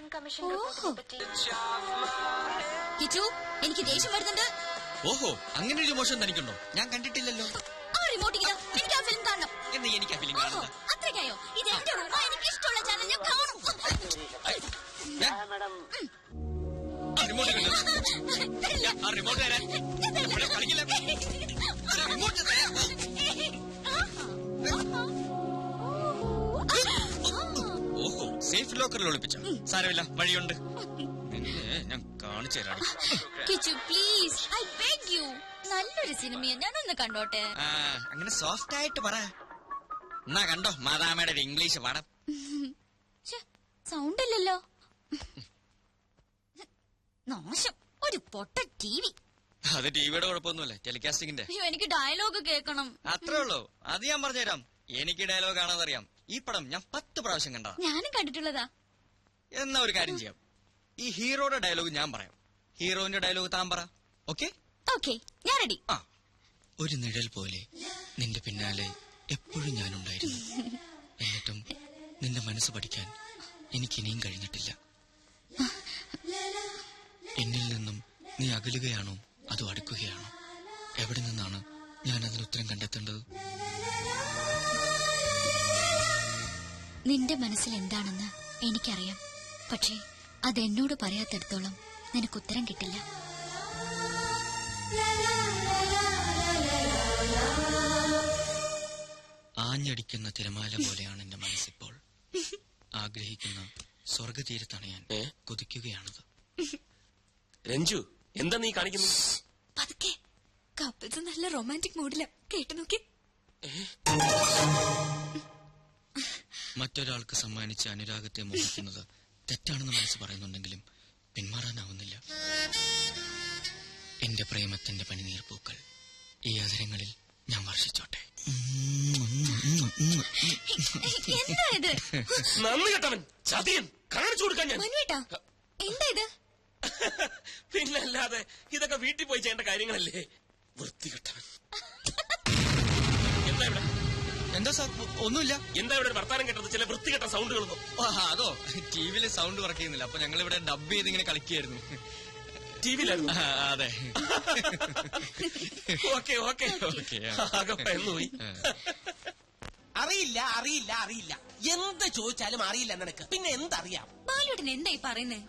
Election commission റിപ്പോർട്ടിനെ പറ്റി. കിച്ചു, എനിക്ക് ദേഷ്യം വരുന്നുണ്ട്. ഓഹോ, അങ്ങനെ ഒരു മോശം തനിക്കുണ്ടോ? ഞാൻ കണ്ടിട്ടില്ലല്ലോ. ആ റിമോട്ട് ഇങ്ങനെ, എനിക്ക് ആ ഫിലിം കാണണം. എന്ന് എനിക്ക് ആ ഫിലിം കാണണ്ട. അത്രയ്ക്കായോ? ഇത് എന്റെ റൂമാ, എനിക്ക് ഇഷ്ടമുള്ള ചാനൽ ഞാൻ കാണും. റിമോട്ട് റിമോട്ട് തരാൻ കളിക്കില്ല. റിമോട്ട് തരാം. ഓഹോ, സേഫ് ലോക്കറിൽ ഒളിപ്പിച്ച. സാരമില്ല, വഴിയുണ്ട്. ഞാൻ കാണിച്ചു തരാം. Kichu please, I beg you. നല്ലൊരു സിനിമയാ, ഞാനൊന്ന് കണ്ടോട്ടെ. അങ്ങനെ സോഫ്റ്റ് ആയിട്ട് പറ. എന്നാ കണ്ടോ മാതാമയുടെ ഒരു ഇംഗ്ലീഷ് പാഠം. സൗണ്ട് ഇല്ലല്ലോ. നാശം, ഒരു പൊട്ട ടിവി. അത് ടിവിയുടെ കുഴപ്പമൊന്നുമല്ല, ടെലികാസ്റ്റിംഗിന്റെ. അയ്യോ, എനിക്ക് ഡയലോഗ് കേൾക്കണം. അത്രേ ഉള്ളൂ, അത് ഞാൻ പറഞ്ഞുതരാം. എനിക്ക് ഡയലോഗ് കാണാതറിയാം. ഈ പടം ഞാൻ 10 പ്രാവശ്യം കണ്ടതാ. ഞാനും കണ്ടിട്ടുള്ളതാ. എന്നാ ഒരു കാര്യം ചെയ്യാം, ഈ ഹീറോയുടെ ഡയലോഗ് ഞാൻ പറയാം, ഹീറോയിന്റെ ഡയലോഗ് താൻ പറ. ഓക്കെ ഓക്കെ, ഞാൻ റെഡി. ഒരു നിഴൽ പോലെ നിന്റെ പിന്നാലെ എപ്പോഴും ഞാനുണ്ടായിരുന്നു. എന്നിട്ടും നിന്റെ മനസ്സ് പഠിക്കാൻ എനിക്കിനിയും കഴിഞ്ഞിട്ടില്ല. എന്നിൽ നിന്നും നീ അകലുകയാണോ അതോ അടുക്കുകയാണോ? എവിടെ നിന്നാണ് ഞാൻ അതിന് ഉത്തരം കണ്ടെത്തേണ്ടത്? നിന്റെ മനസ്സിൽ എന്താണെന്ന് എനിക്കറിയാം. പക്ഷേ അതെന്നോട് പറയാത്തിടത്തോളം നിനക്ക് ഉത്തരം കിട്ടില്ല. ആഞ്ഞടിക്കുന്ന തിരമാല പോലെയാണ് എന്റെ മനസ്സിപ്പോൾ. ആഗ്രഹിക്കുന്ന സ്വർഗതീരത്തണയാൻ കൊതിക്കുകയാണത്. രഞ്ജു, എന്താ നീ കാണിക്കുന്നു? പതുക്കെ, കപ്പിൾസ് നല്ല റൊമാൻറ്റിക് മൂഡിലാ. കേട്ടു നോക്കി. മറ്റൊരാൾക്ക് സമ്മാനിച്ച അനുരാഗത്തെ മോഹിക്കുന്നത് തെറ്റാണെന്ന് മനസ്സ് പറയുന്നുണ്ടെങ്കിലും പിന്മാറാനാവുന്നില്ല. എന്റെ പ്രേമത്തിന്റെ പനിനീർ പൂക്കൾ ഈ അവസരങ്ങളിൽ ഞാൻ വർഷിച്ചോട്ടെ. എന്താ ഇത്? നന്ദി കേട്ടവൻ, ചതിയൻ, കാണിച്ചു കൊടുക്കാൻ ഞാൻ. എന്താ ഇത്? പിന്നല്ലാതെ ഇതൊക്കെ വീട്ടിൽ പോയി ചെയ്യേണ്ട കാര്യങ്ങളല്ലേ? വൃത്തികെട്ടവൻ. എന്താ ഇവിടെ? എന്താ സാർ? ഒന്നുമില്ല. എന്താ ഇവിടെ വർത്താനം കേട്ടത്? ചില വൃത്തികെട്ട സൗണ്ടുകളൊന്നും. അതോ, ടിവിയില് സൗണ്ട് വർക്ക് ചെയ്യുന്നില്ല, അപ്പൊ ഞങ്ങൾ ഇവിടെ ഡബ് ചെയ്ത് ഇങ്ങനെ കളിക്കുകയായിരുന്നു. ടിവിയിലായിരുന്നു? അതെ. ഓക്കെ ഓക്കെ, പോയി. അറിയില്ല അറിയില്ല അറിയില്ല, എന്ത് ചോദിച്ചാലും അറിയില്ല നിനക്ക്. പിന്നെ എന്തറിയാം? ബാലുട്ടൻ എന്തായി പറയുന്നേ?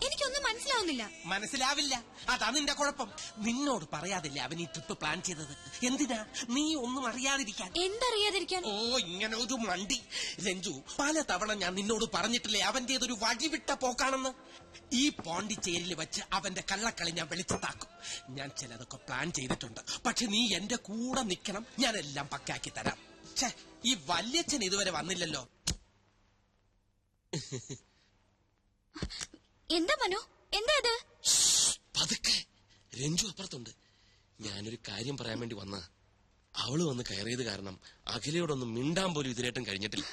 എനിക്കൊന്നും മനസ്സിലാവുന്നില്ല. മനസ്സിലാവില്ല, അതാ നിന്റെ കുഴപ്പം. നിന്നോട് പറയാതില്ല അവൻ ഈ ട്രിപ്പ് പ്ലാൻ ചെയ്തത്. എന്തിനാ? നീ ഒന്നും അറിയാതിരിക്കാൻ. എന്തറിയാതിരിക്കാൻ? ഓ, ഇങ്ങനെ ഒരു മണ്ടി. രഞ്ജു, പല തവണ ഞാൻ നിന്നോട് പറഞ്ഞിട്ടില്ലേ അവന്റേതൊരു വഴിവിട്ട പോക്കാണെന്ന്. ഈ പോണ്ടിച്ചേരിയിൽ വെച്ച് അവന്റെ കള്ളക്കളി ഞാൻ വെളിച്ചത്താക്കും. ഞാൻ ചിലതൊക്കെ പ്ലാൻ ചെയ്തിട്ടുണ്ട്. പക്ഷെ നീ എന്റെ കൂടെ നിൽക്കണം, ഞാൻ എല്ലാം പക്കാക്കി തരാം. ഈ വല്യച്ഛൻ ഇതുവരെ വന്നില്ലല്ലോ. എന്താ മനു, എന്താ ഇത്? പതുക്കെ, രഞ്ജു അപ്പുറത്തുണ്ട്. ഞാനൊരു കാര്യം പറയാൻ വേണ്ടി വന്ന അവള് വന്ന് കയറിയത് കാരണം അഖിലയോടൊന്നും മിണ്ടാൻ പോലും ഇതിലേട്ടും കഴിഞ്ഞിട്ടില്ല.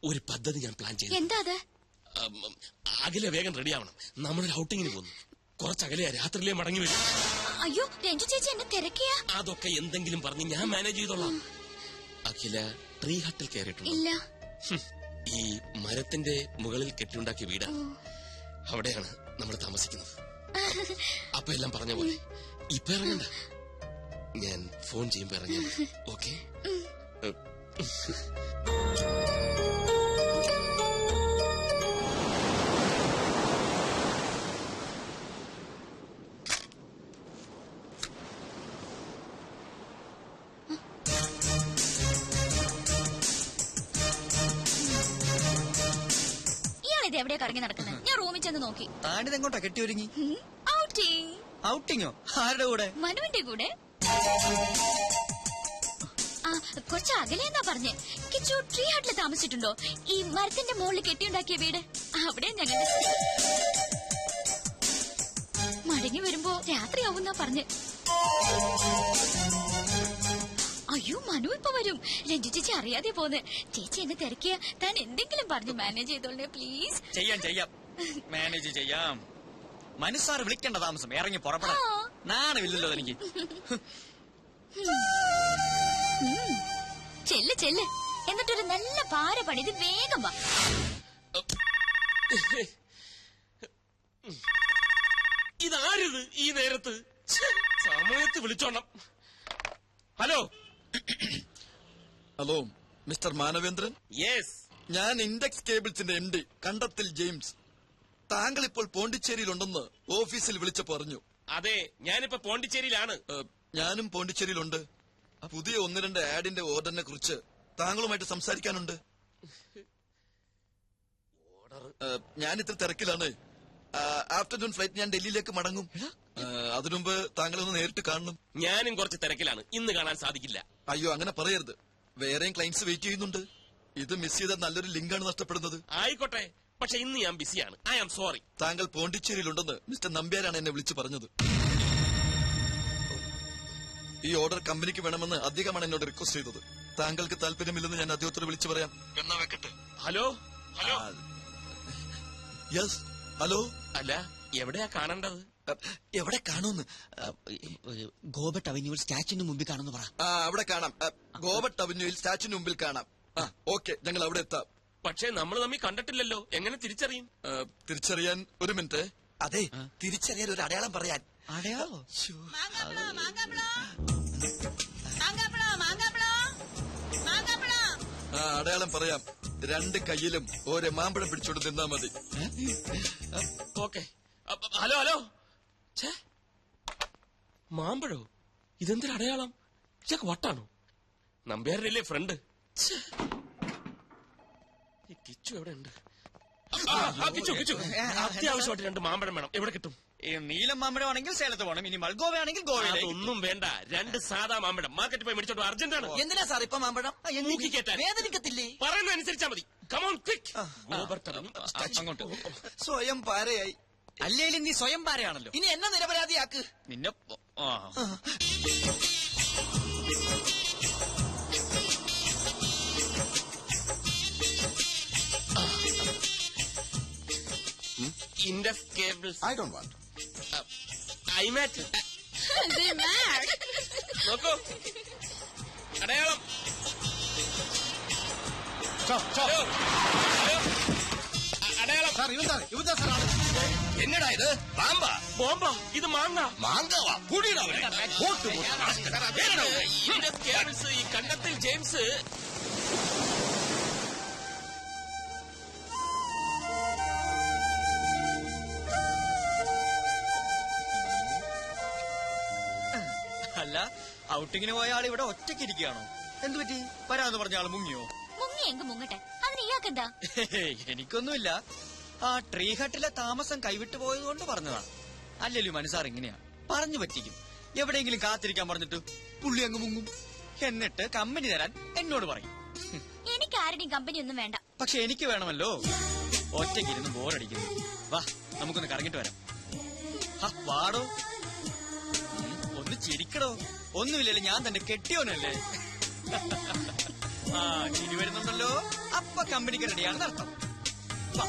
ഒരു പദ്ധതി ഞാൻ പ്ലാൻ ചെയ്തു. എന്താ അത്? അഖില വേഗം റെഡിയാവണം, നമ്മളൊരു ഔട്ടിങ്ങിന് പോകുന്നു. കുറച്ചകലെയാ, രാത്രിയിലേ മടങ്ങി വരും. അയ്യോ, രഞ്ജു ചേച്ചി എന്നെ തിരക്കിയാ? അതൊക്കെ എന്തെങ്കിലും പറഞ്ഞ് ഞാൻ മാനേജ് ചെയ്തോളാം. അഖില ട്രീ ഹട്ടിൽ കയറിയിട്ടുണ്ട്. ഇല്ല. ഈ മരത്തിന്റെ മുകളിൽ കെട്ടിയുണ്ടാക്കിയ വീടാ, അവിടെയാണ് നമ്മൾ താമസിക്കുന്നത്. അപ്പൊ എല്ലാം പറഞ്ഞ പോലെ ഇപ്പൊ ഇറങ്ങണ്ട, ഞാൻ ഫോൺ ചെയ്യുമ്പോ ഇറങ്ങി. ഓക്കെ? ഇത് എവിടെയാ കറങ്ങി നടക്കുന്നത്? ഞാൻ റൂമിൽ ചെന്ന് നോക്കി. താണിതെങ്ങോട്ടാ കെട്ടി ഒരുങ്ങി? ഔട്ടിങ്. ഔട്ടിങ്ങോ? ആരുടെ കൂടെ? മനുവിന്റെ കൂടെ. കുറച്ച് അകലെന്നാ പറഞ്ഞേ. കിച്ചു ട്രീ ഹട്ടിൽ താമസിച്ചിട്ടുണ്ടോ? ഈ മരത്തിന്റെ മുകളിൽ കെട്ടിയുണ്ടാക്കിയ വീട്, അവിടെ ഞങ്ങളുടെ മടങ്ങി വരുമ്പോ രാത്രിയാവുന്നാ പറഞ്ഞ്. അയ്യോ, മനു ഇപ്പൊ വരും. രഞ്ജു ചേച്ചി അറിയാതെ പോന്ന്. ചേച്ചി എന്നെ തിരക്കിയ താൻ എന്തെങ്കിലും പറഞ്ഞ് മാനേജ് ചെയ്തോളേ പ്ലീസ്. ചെയ്യാം, മാനേജ് ചെയ്യാം. മനസ്സാറ് വിളിക്കേണ്ട താമസം, ഇറങ്ങി പുറപ്പെടാം. നാണമില്ലല്ലോ എനിക്ക്. ചെല്ല്, എന്നിട്ടൊരു നല്ല പാര പണിത് വേഗം വാ. ഇതാരിത് ഈ നേരത്ത്? സമയത്ത് വിളിച്ചോണം. Hello hello mister Manavendran, yes, ഞാൻ ഇൻഡെക്സ് കേബിൾസിന്റെ MD കണ്ടത്തിൽ ജെയിംസ്. താങ്കൾ ഇപ്പോൾ പോണ്ടിച്ചേരിയിലുണ്ടെന്ന് ഓഫീസിൽ വിളിച്ചു പറഞ്ഞു. അതെ, ഞാനിപ്പോ പോണ്ടിച്ചേരിയിലാണ്. ഞാനും പോണ്ടിച്ചേരിയിലുണ്ട്. പുതിയ 1-2 ആഡിന്റെ ഓർഡറിനെ കുറിച്ച് താങ്കളുമായിട്ട് സംസാരിക്കാനുണ്ട്. ഞാൻ ഇത്ര തിരക്കിലാണ്. ആഫ്റ്റർനൂൺ ഫ്ലൈറ്റ് ഞാൻ ഡൽഹിയിലേക്ക് മടങ്ങും. അതിനുമുമ്പ് താങ്കളൊന്ന് നേരിട്ട് കാണണം. ഞാനും കുറച്ച് തിരക്കിലാണ്, ഇന്ന് കാണാൻ സാധിക്കില്ല. അയ്യോ, അങ്ങനെ പറയരുത്. വേറെയും ക്ലയൻസ് വെയിറ്റ് ചെയ്യുന്നുണ്ട്. ഇത് മിസ് ചെയ്ത നല്ലൊരു ലിങ്കാണ് നഷ്ടപ്പെടുന്നത്. ആയിക്കോട്ടെ, പക്ഷെ ഇന്ന് ഞാൻ ബിസിയാണ്. I am sorry. താങ്കൾ പോണ്ടിച്ചേരിയിലുണ്ടെന്ന് മിസ്റ്റർ നമ്പ്യാരാണ് എന്നെ വിളിച്ചു പറഞ്ഞത്. ഈ ഓർഡർ കമ്പനിക്ക് വേണമെന്ന് അദ്ദേഹമാണ് എന്നോട് റിക്വസ്റ്റ് ചെയ്തത്. താങ്കൾക്ക് താല്പര്യമില്ലെന്ന് ഞാൻ അദ്ദേഹത്തോട് വിളിച്ചു പറയാം. എന്നാ വെക്കട്ടെ. Hello hello. Yes, hello. അല്ല, എവിടെയാ കാണേണ്ടത്? എവിടെ കാണുമെന്ന്? ഗോബട്ട് അവന്യൂവിൽ സ്റ്റാച്യൂന് മുമ്പിൽ കാണുന്നു പറ. അവിടെ കാണാം. ഗോബട്ട് അവന്യൂവിൽ സ്റ്റാച്യൂന് മുമ്പിൽ കാണാം. ഓക്കെ, ഞങ്ങൾ അവിടെ എത്താം. പക്ഷെ നമ്മൾ തമ്മിൽ കണ്ടിട്ടില്ലല്ലോ, എങ്ങനെ തിരിച്ചറിയും? തിരിച്ചറിയാൻ ഒരു മിനിറ്റ്. അതെ, തിരിച്ചറിയാൻ ഒരു അടയാളം പറയാൻ. അടയാളോ? അടയാളം പറയാം. 2 കൈയിലും ഓരോ മാമ്പഴം പിടിച്ചോണ്ട് നിന്നാ മതി. ഓക്കെ. Hello hello. മാമ്പഴോ? ഇതെന്തൊരു അടയാളം? ഇതൊക്കെ വട്ടാണോ? നമ്പ്യാരല്ലേ ഫ്രണ്ട്? ഈ കിച്ചു എവിടെ ഉണ്ട്? കിച്ചു കിച്ചു, അത്യാവശ്യമായിട്ട് 2 മാമ്പഴം വേണം. എവിടെ കിട്ടും? നീലം മാമ്പഴമാണെങ്കിൽ സേലത്ത് പോകണം. ഇനി മൽഗോവയാണെങ്കിൽ ഗോവയിൽ. അതൊന്നും വേണ്ട, 2 സാധാ മാമ്പഴം മാർക്കറ്റിൽ പോയി മേടിച്ചോണ്ട് അർജന്റാണ്. എന്തിനാ സാർ ഇപ്പൊ മാമ്പഴം? വേദനിക്കത്തില്ലേ? പറയുന്നത് അനുസരിച്ചാ മതി. Come on quick. അങ്ങോട്ട് സ്വയം പാരയായി. അല്ലേലും നീ സ്വയം പാരയാണല്ലോ. ഇനി എന്നെ നിരപരാധിയാക്ക്. നിന്നെ Indus cables. I don't want. I'm at. നോക്കൂ, അടയാളം. Hello, hello. അടയാളം. സാർ ഇവന്താ സാർ. എന്നടാ ഇത്? പാമ്പാ? ബോംബാ? ഇത് മാങ്ങ. മാങ്കവാ കൂടിയിടാ. ഇൻഡസ് കേബിൾസ്, ഈ കണ്ടത്തിൽ ജെയിംസ്. അല്ല, ഔട്ടിങ്ങിന് പോയ ആൾ ഇവിടെ ഒറ്റയ്ക്ക് ഇരിക്കുകയാണോ? എന്തു പറ്റി? വരാന്ന് പറഞ്ഞ ആള് മുങ്ങിയോ? മുങ്ങിയെങ്ക് മുങ്ങട്ടെ, അതിന് ഇയാക്കെന്താ? എനിക്കൊന്നുമില്ല. ആ ട്രീ ഹട്ടിലെ താമസം കൈവിട്ടു പോയതുകൊണ്ട് പറഞ്ഞതാ. അല്ലല്ലോ മനസ്സാർ ഇങ്ങനെയാ, പറഞ്ഞു പറ്റിക്കും. എവിടെയെങ്കിലും കാത്തിരിക്കാൻ പറഞ്ഞിട്ട് പുള്ളി അങ്ങ് മുങ്ങും. എന്നിട്ട് കമ്പനി തരാൻ എന്നോട് പറയും. എനിക്ക് ആരുടെയും കമ്പനി ഒന്നും വേണ്ട. പക്ഷെ എനിക്ക് വേണമല്ലോ. ഒറ്റയ്ക്കിരുന്ന് ബോറടിക്കുന്നു. വാ, നമുക്കൊന്ന് കറങ്ങിട്ട് വരാം. വാടോ, ഒന്ന് ചിരിക്കടോ. ഒന്നുമില്ലല്ലോ, ഞാൻ തന്നെ കെട്ടിയോനല്ലേ. ചിരി വരുന്നുണ്ടല്ലോ. അപ്പൊ കമ്പനിക്ക് റെഡിയാണെന്ന് അർത്ഥം. വാ.